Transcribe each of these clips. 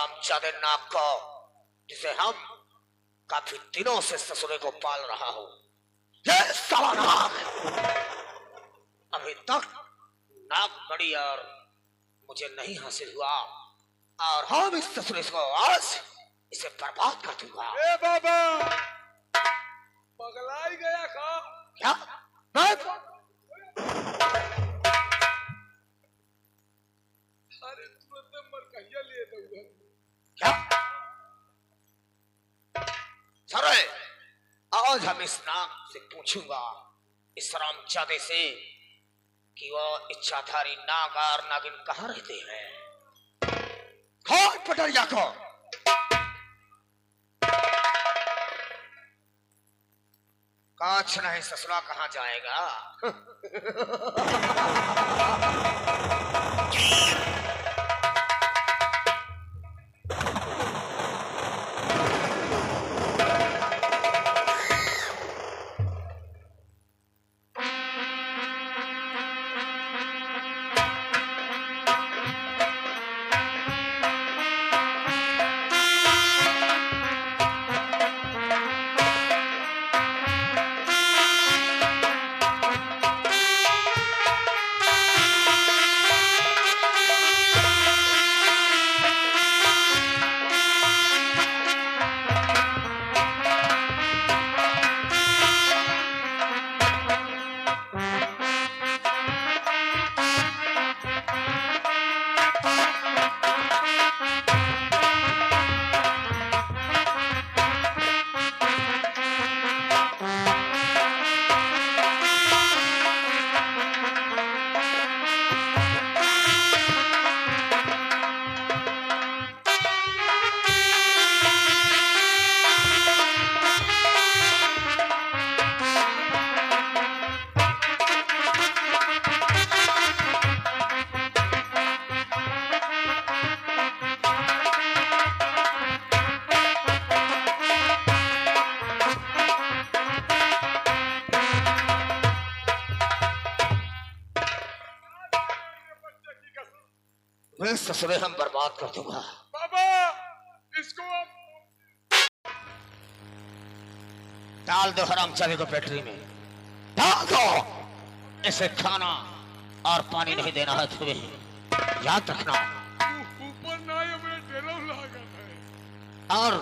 हरामजादे नाग को, जिसे हम काफी दिनों से ससुरे को पाल रहा हूं। ये साला नाग अभी तक नाग मणि और मुझे नहीं हासिल हुआ, और हम इस ससुरे को आज इसे बर्बाद कर दूंगा। ए बाबा, पगलाई गया का? क्या? अरे तुरंत मर कहिया लिए दऊगा। क्या? सरे, आज हम इस नाग से पूछूंगा, इस हरामजादे से, कि वो इच्छाधारी नाग और नागिन कहाँ रहते हैं। खोल पटरिया को। काछ नहीं ससुरा कहाँ जाएगा। मैं ससुरे हम बर्बाद कर दूंगा। बाबा, इसको आप डाल दो हरामजादे को फैक्ट्री में, डाल दो। इसे खाना और पानी नहीं देना है तुम्हें, याद रखना। ऊपर ना ये मेरे डेरा लागत है। और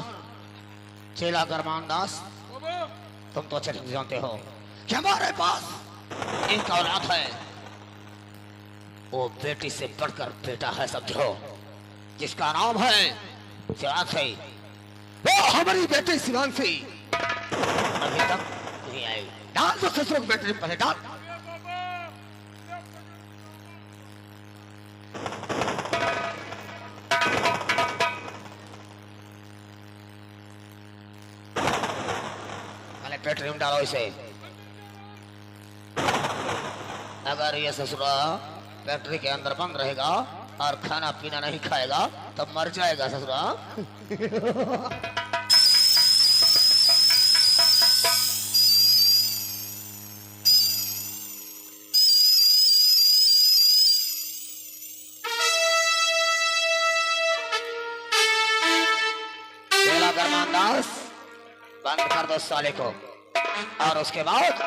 चेला गरमान दास, बाबा, तुम तो अच्छे से जानते हो कि हमारे पास एक औलाद है, वो बेटी से बढ़कर बेटा है समझो, जिसका नाम है शिवांशी। वो हमारी बेटी शिवांशी अभी तक नहीं आई। डाल दो ससुर को बेटी पहले डाल। पहले बेटी में डालो इसे। अगर ये ससुरा फैक्ट्री के अंदर बंद रहेगा और खाना पीना नहीं खाएगा तो मर जाएगा ससुरा। चेला गरमानदास, बंद कर दो साले को, और उसके बाद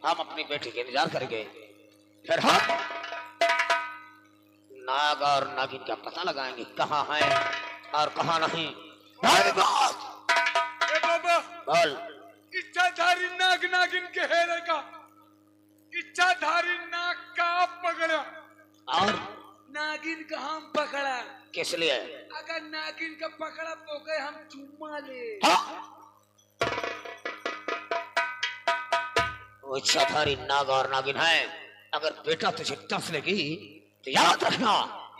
हम अपनी बेटी के इंतजार करेंगे। फिर हम नाग और नागिन का पता लगाएंगे, कहाँ है और कहाँ नहीं। ए बाबा, बोल। इच्छाधारी नाग नागिन के हेरे का, इच्छाधारी नाग का पकड़ा और नागिन का हम पकड़ा। किस लिए? अगर नागिन का पकड़ा तो गए हम चुम्मा ले। वो इच्छाधारी नाग और नागिन है, अगर बेटा तुझे टस लेगी तो याद रखना।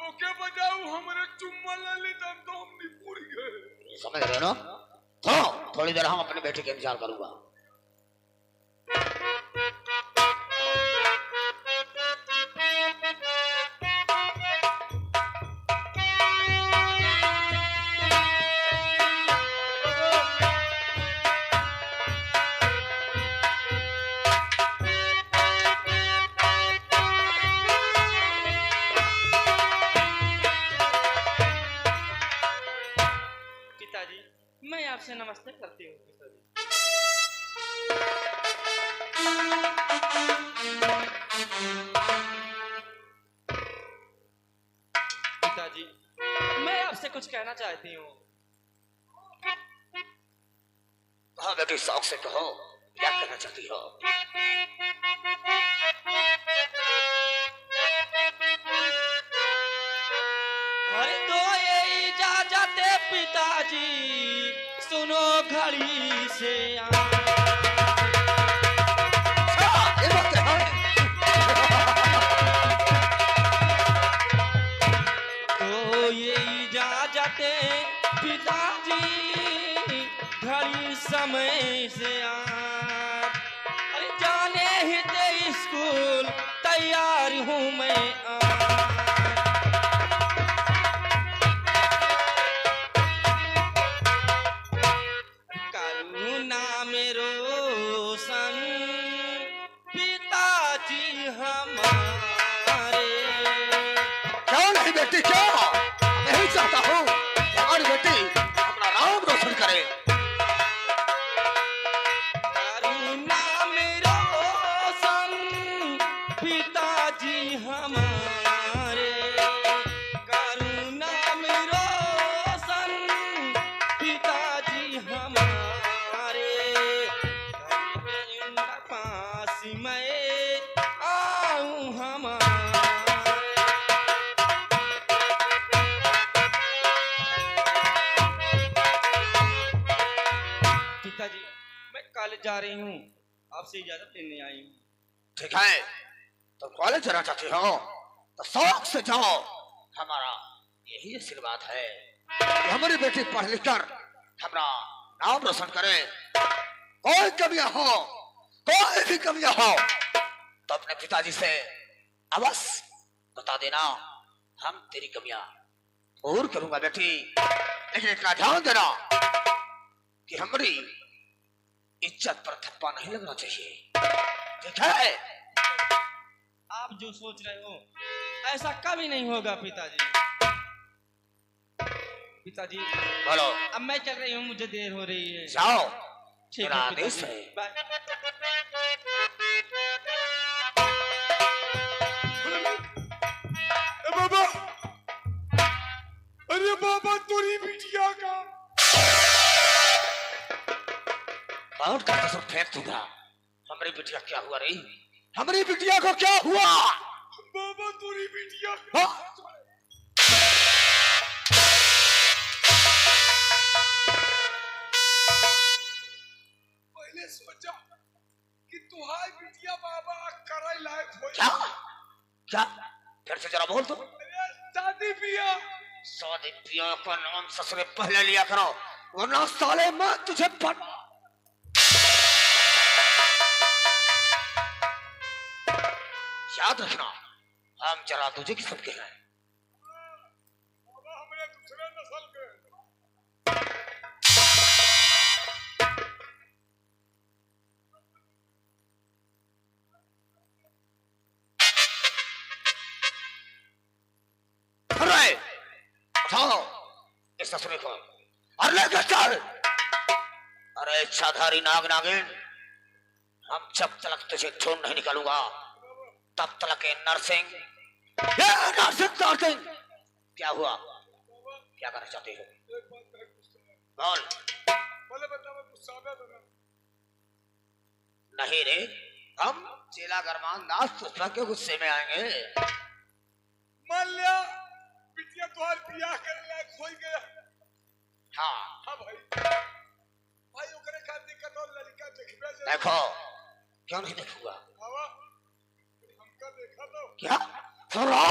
ओके बजाऊ हमारे चुम्मा ले तो हम नहीं पूरी गए। समझ रहे हो ना? तो थोड़ी देर हम अपने बेटे के इंतजार करूंगा। करती हूँ पिताजी। पिताजी, मैं आपसे कुछ कहना चाहती हूँ। हाँ बेटी, शौक से कहो, क्या कहना चाहती हो? अरे तो ये इजाजत है पिताजी, सुनो घड़ी से ये बात है। तो ये इजाजत है पिताजी, घड़ी समय से अरे जाने ही दे स्कूल, तैयार हूँ मैं करुणा में रोशन पिताजी हमारे। क्यों नहीं बेटी, क्यों? मैं ही चाहता हूँ कि हमारी बेटी अपना नाम रोशन करे। करुणा में रोशन पिताजी हमारे, करुणा में रोशन पिताजी हमारे। पास मैं आऊं हमारे। पिताजी, मैं कॉलेज जा रही हूँ, आपसे इजाजत लेने आई हूँ। ठीक है, तो कॉलेज जाना चाहती हो तो शौक से जाओ। हमारा यही आशीर्वाद है कि हमारी बेटी पढ़ लिख कर हमारा नाम रोशन करे। कोई कमियां हो, कोई भी कमियां हो तो अपने पिताजी से अवश्य बता देना, हम तेरी कमियां दूर करूंगा बेटी। लेकिन इतना ध्यान देना कि हमारी इज्जत पर थप्पा नहीं लगना चाहिए, ठीक है? आप जो सोच रहे हो ऐसा कभी नहीं होगा पिताजी। पिताजी, बोलो। अब मैं चल रही हूँ, मुझे देर हो रही है। जाओ, ठीक मेरा है आदेश पिताजी, है। बाय। बाबा, अरे बाबा, तोरी बिटिया का बहुत का कसम फेंक दूंगा। हमारी बिटिया क्या हुआ रही? हमारी बिटिया को क्या हुआ? बाबा, तोरी बिटिया हाँ? पहले सोचा कि तुम्हारी बिटिया बाबा करे लायक हो। क्या? क्या? फिर से जरा बोल दो। अरे शादी पिया, शादी पिया का नाम ससुरे पहले लिया करो, वरना साले मैं तुझे पट। याद रखना, हम जरा तुझे किस्म के हैं। बाबा हमारे दूसरे नस्ल के। अरे जाओ इस ससुरे को और लेकर चल। अरे इच्छाधारी नाग नागिन, हम जब तक तुझे ढूंढ नहीं निकालूंगा तब तक ये नरसिंह क्या हुआ? क्या करना चाहते हो? एक बात है, गुस्सा बोल। बोले बता, मैं गुस्सा में तो ना। नहीं रे, हम चेला गरमान दास पुष्पा के गुस्से में आएंगे। मान लिया बिटिया तुम्हारे बियाह करे लायक हो गया। हाँ हाँ भाई, भाई ओकरे का दिक्कत और लड़का देखबे जे। देखो, क्यों नहीं देखूंगा? बाबा, हमका देखा तो क्या? सुनो,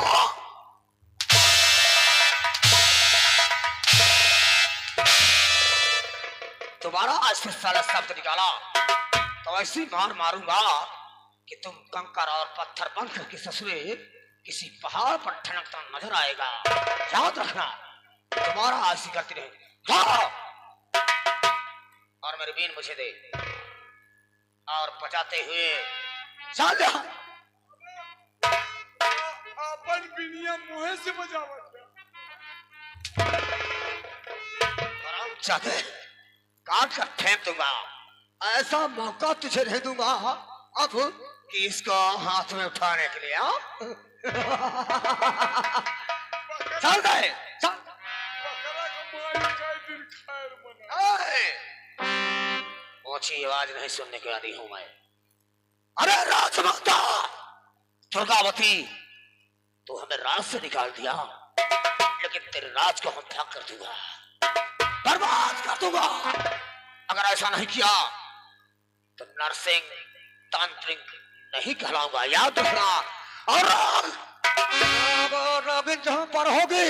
तुम्हारा आज से साला शब्द निकाला तो ऐसी मार मारूंगा कि तुम कंकर और पत्थर बनकर के ससुरे किसी पहाड़ पर ठनकता नजर आएगा। याद रखना, तुम्हारा ऐसी करती रहे। हाँ! और मेरी बीन मुझे दे और बजाते हुए चल जा। अपन बिनिया मुहे से बजावत है। जाते काट कर फेंक दूंगा। ऐसा मौका तुझे नहीं दूंगा अब कि इसको हाथ में उठाने के लिए चल गए चल। बकरा को मारी जाए दिन खैर मना। ऊंची आवाज नहीं सुनने के आदी हूं मैं। अरे राजमाता दुर्गावती, तू हमें राज से निकाल दिया, लेकिन तेरे राज को हम त्याग कर दूंगा, बर्बाद कर दूंगा। अगर ऐसा नहीं किया तो नरसिंह तांत्रिक नहीं कहलाऊंगा, याद रखना। और रोगिन जहां पर होगी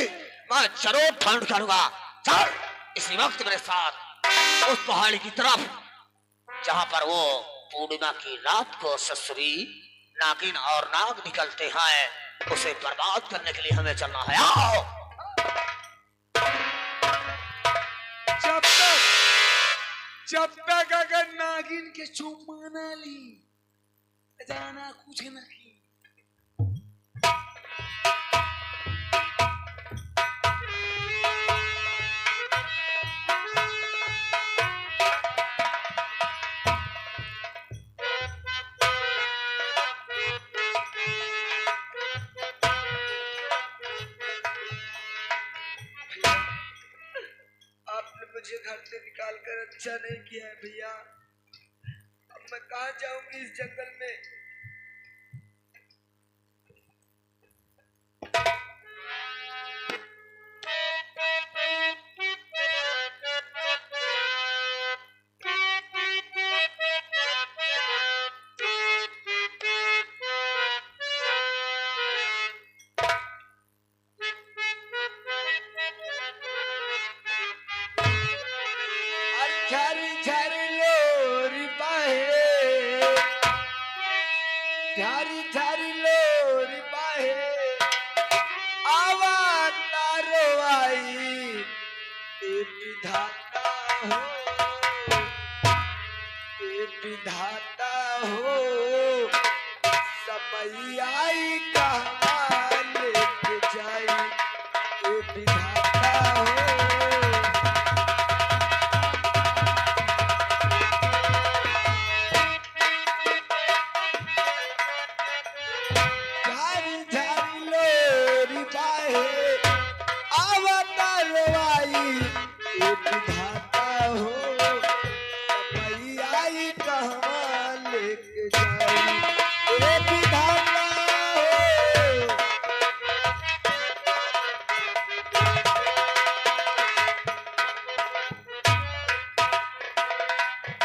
मैं जरूर ठंड करूंगा। चल इसी वक्त मेरे साथ उस पहाड़ी की तरफ जहां पर वो पूर्णिमा की रात को ससुरी नागिन और नाग निकलते हैं, उसे बर्बाद करने के लिए हमें चलना है। आओ। जब तक अगर नागिन के चुम्मा ना ली जाना कुछ न की। मुझे घर से निकाल कर अच्छा नहीं किया है भैया। अब मैं कहाँ जाऊंगी इस जंगल में। विधाता हो समय आई कहाँ लेके जाई विधाता हो। झारी झारी लोरी बाहे अवतार आई विधाता हो समय आई कहाँ लेके जाई विधाता हो।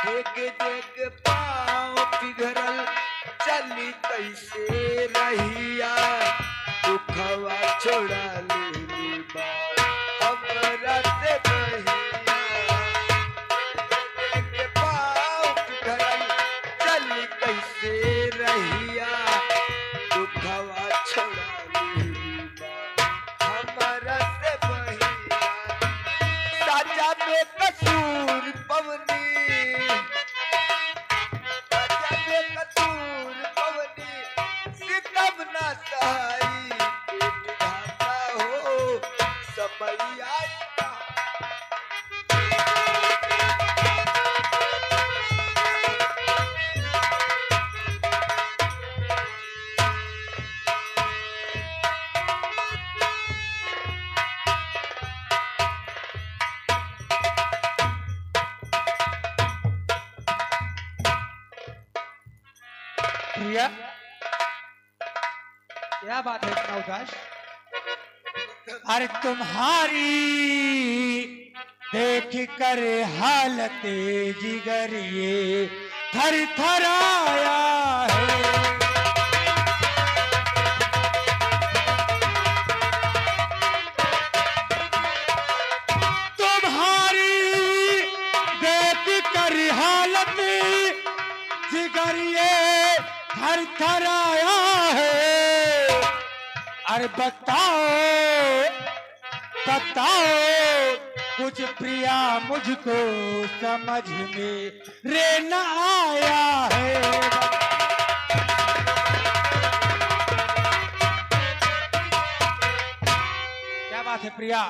देख देख पाँव पिघरल चली कैसे रहिया दुखवा छोड़ा लेली बात हमरा से बहिया। देख पाँव पिघरल चली कैसे रहिया दुखवा छोड़ा लेली बात हमरा से बहिया। साजा में कसूर पवनी कसूर पवनी सितम ना सहाई विधाता हो समय आई प्रिया, क्या बात है इतना उदास? अरे तुम्हारी देख कर हालत जिगर ये थर थर आया है। तुम्हारी देख कर हालत जिगर ये थर थर आया है। अरे बताओ बताओ कुछ प्रिया मुझको समझ में रे न आया है। क्या बात है प्रिया,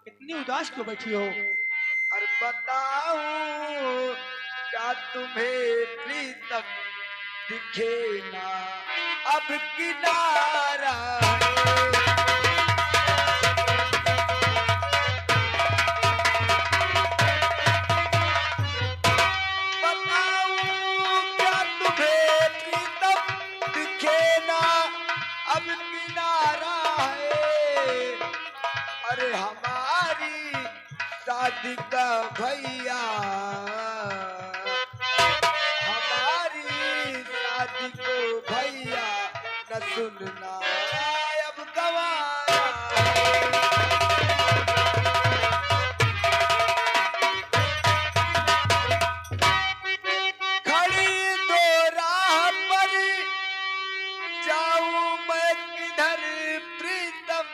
इतनी उदास क्यों बैठी हो? अरे बताऊं क्या तुम्हें प्रीतम दिखे ना अब किनारा अब किनारा है। अरे हमारी शादी का भैया हमारी शादी को भैया न सुनना अब गवारा खड़ी दो राह पर जाऊं मैं किधर प्रीतम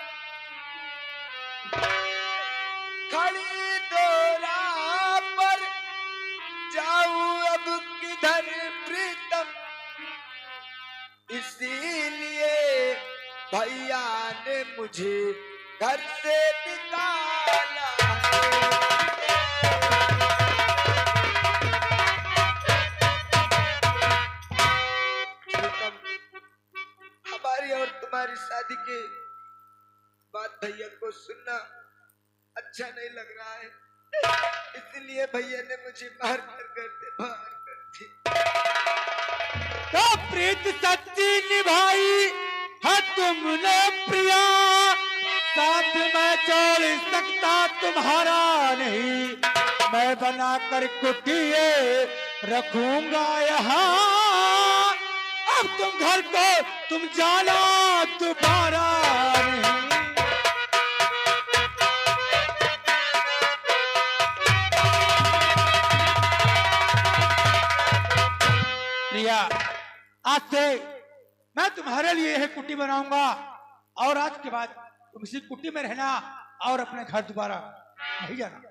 खड़ी दो राह पर जाऊं अब किधर प्रीतम इसीलिए भैया ने मुझे घर से निकाला हमारी और तुम्हारी शादी के बाद भैया को सुनना अच्छा नहीं लग रहा है इसलिए भैया ने मुझे बाहर कर दी तो प्रीत सच्ची निभाई है तुमने प्रिया साथ मैं छोड़ सकता तुम्हारा नहीं मैं बनाकर कुटिया रखूंगा यहाँ अब तुम घर को तुम जाना दोबारा नहीं प्रिया आज से मैं तुम्हारे लिए यह कुटी बनाऊंगा और आज के बाद तुम इसी कुटी में रहना और अपने घर दोबारा नहीं जाना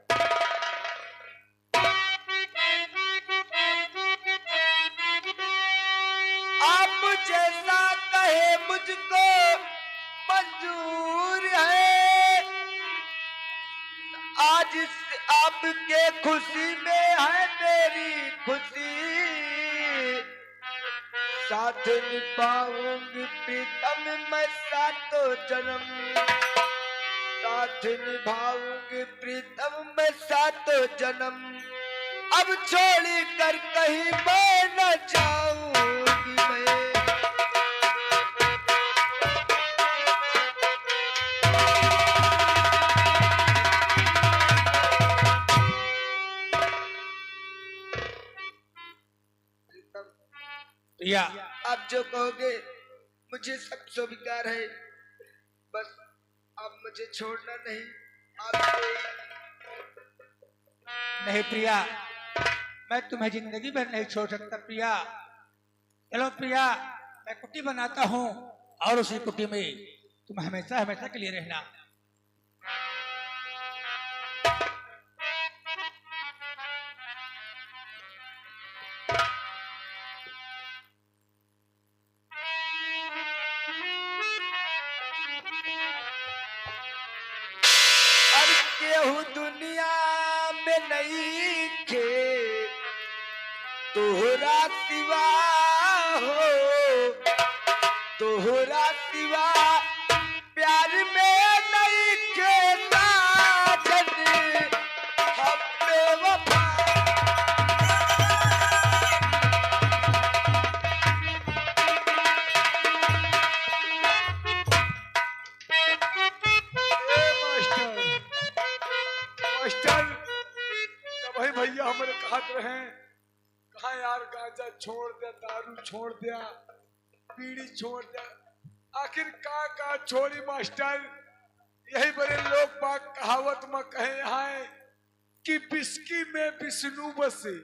आप जैसा कहे मुझको मंजूर है आज आपके खुशी में है मेरी खुशी साथ निभाऊंगी प्रीतम मैं सातों जन्म साथ निभाऊंगी प्रीतम मैं सातों जन्म अब छोड़ी कर कहीं मैं न जाऊंगी मैं प्रिया आप जो कहोगे मुझे सब स्वीकार है बस आप मुझे छोड़ना नहीं आपसे नहीं प्रिया मैं तुम्हें जिंदगी भर नहीं छोड़ सकता प्रिया चलो प्रिया मैं कुटी बनाता हूँ और उसी कुटी में तुम हमेशा हमेशा के लिए रहना केहू दुनिया में नहीं खे तोहरा सिवा हो तोहरा सिवा प्यार में नहीं खे साजन हम बेवफा भैया हमारे कहत रहे कहा यार गांजा छोड़ दे दारू छोड़ दिया बीड़ी छोड़ दिया आखिर का छोड़ी मास्टर यही बड़े लोग बाग कहावत में कहे हैं कि बिस्की में विष्णु बसे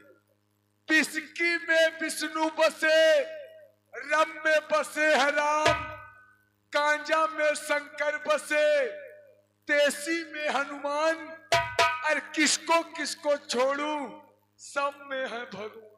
बिस्की में विष्णु बसे रम में बसे है राम गांजा में शंकर बसे देसी में हनुमान और किसको किसको छोड़ू सब में है भगवान